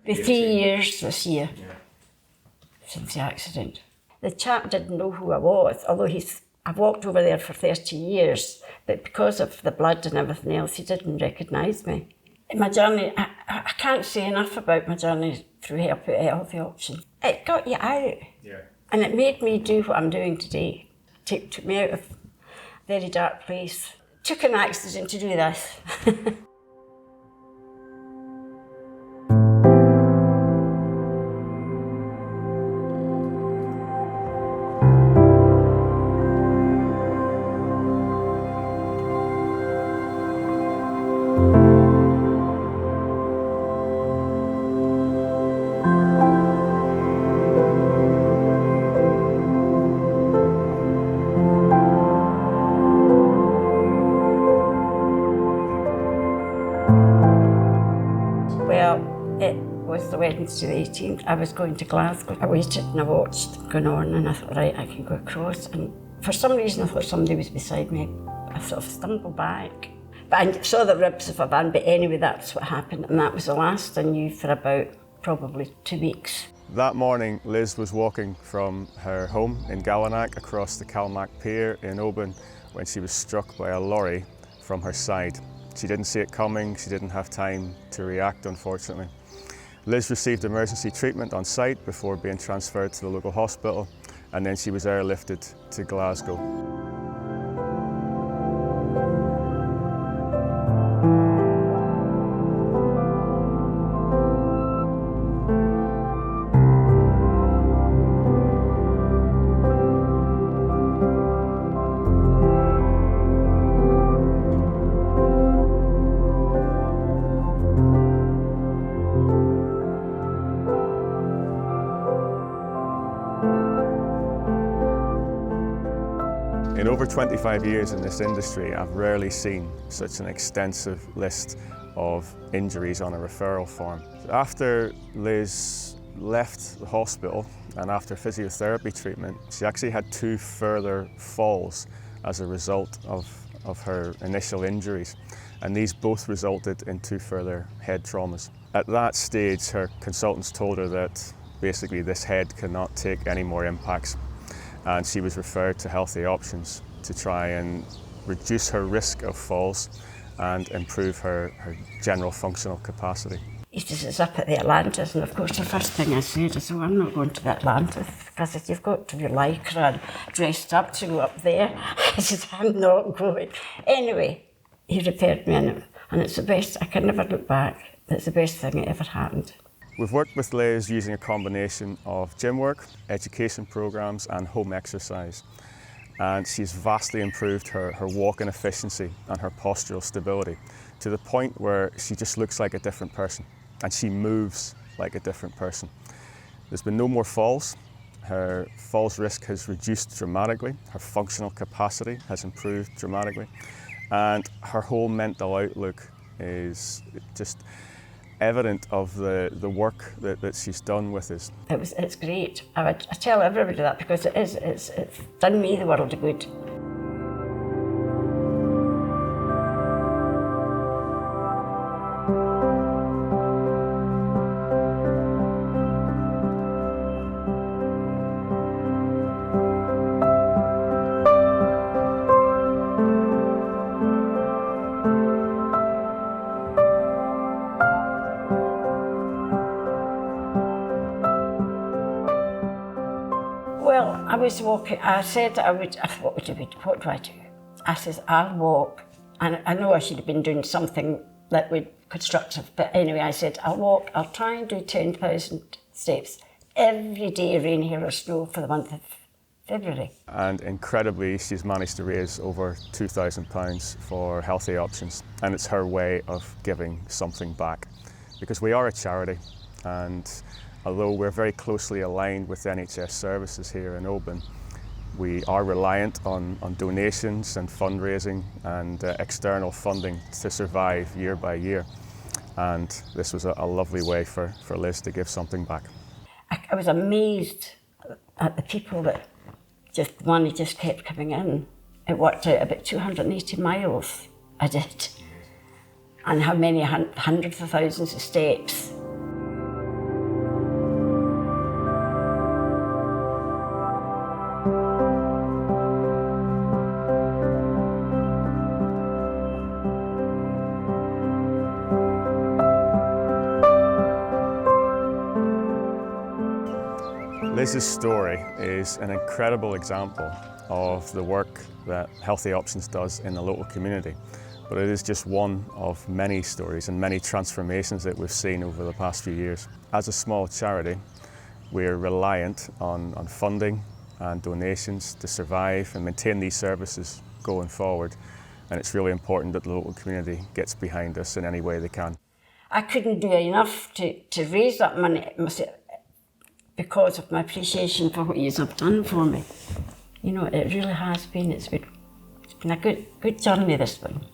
The 3 years this year since the accident. The chap didn't know who I was, although I've walked over there for 30 years, but because of the blood and everything else, he didn't recognise me. My journey, I can't say enough about my journey through Healthy Options. It got you out, and it made me do what I'm doing today. Took me out of a very dark place. Took an accident to do this. Wednesday the 18th, I was going to Glasgow. I waited and I watched going on and I thought, right, I can go across. And for some reason I thought somebody was beside me. I sort of stumbled back. But I saw the ribs of a van, but anyway, that's what happened. And that was the last I knew for about probably 2 weeks. That morning, Liz was walking from her home in Gallinack across the Calmac Pier in Oban when she was struck by a lorry from her side. She didn't see it coming, she didn't have time to react, unfortunately. Liz received emergency treatment on site before being transferred to the local hospital, and then she was airlifted to Glasgow. In over 25 years in this industry, I've rarely seen such an extensive list of injuries on a referral form. After Liz left the hospital and after physiotherapy treatment, she actually had 2 further falls as a result of her initial injuries, and these both resulted in 2 further head traumas. At that stage, her consultants told her that basically this head cannot take any more impacts, and she was referred to Healthy Options to try and reduce her risk of falls and improve her general functional capacity. He was up at the Atlantis, and of course the first thing I said is, oh, I'm not going to the Atlantis, because you've got to be lycra and dressed up to go up there. I said, I'm not going. Anyway, he repaired me, and it's the best, I can never look back, it's the best thing that ever happened. We've worked with Liz using a combination of gym work, education programs and home exercise. And she's vastly improved her walking efficiency and her postural stability to the point where she just looks like a different person and she moves like a different person. There's been no more falls. Her falls risk has reduced dramatically. Her functional capacity has improved dramatically. And her whole mental outlook is just evident of the work that she's done with us. It's great. I tell everybody that because it's done me the world of good. Well, I was walking, I said I thought, what do I do? I said, I'll walk. And I know I should have been doing something that would constructive, but anyway, I said, I'll walk, I'll try and do 10,000 steps every day, rain, hail or snow, for the month of February. And incredibly, she's managed to raise over £2,000 for Healthy Options. And it's her way of giving something back. Because we are a charity, and although we're very closely aligned with NHS services here in Oban, we are reliant on donations and fundraising and external funding to survive year by year. And this was a lovely way for Liz to give something back. I was amazed at the people that money just kept coming in. It worked out about 280 miles I did, and how many hundreds of thousands of steps. Liz's story is an incredible example of the work that Healthy Options does in the local community. But it is just one of many stories and many transformations that we've seen over the past few years. As a small charity, we're reliant on funding and donations to survive and maintain these services going forward. And it's really important that the local community gets behind us in any way they can. I couldn't do enough to raise that money because of my appreciation for what you have done for me. You know, it really has been, it's been a good journey, this one.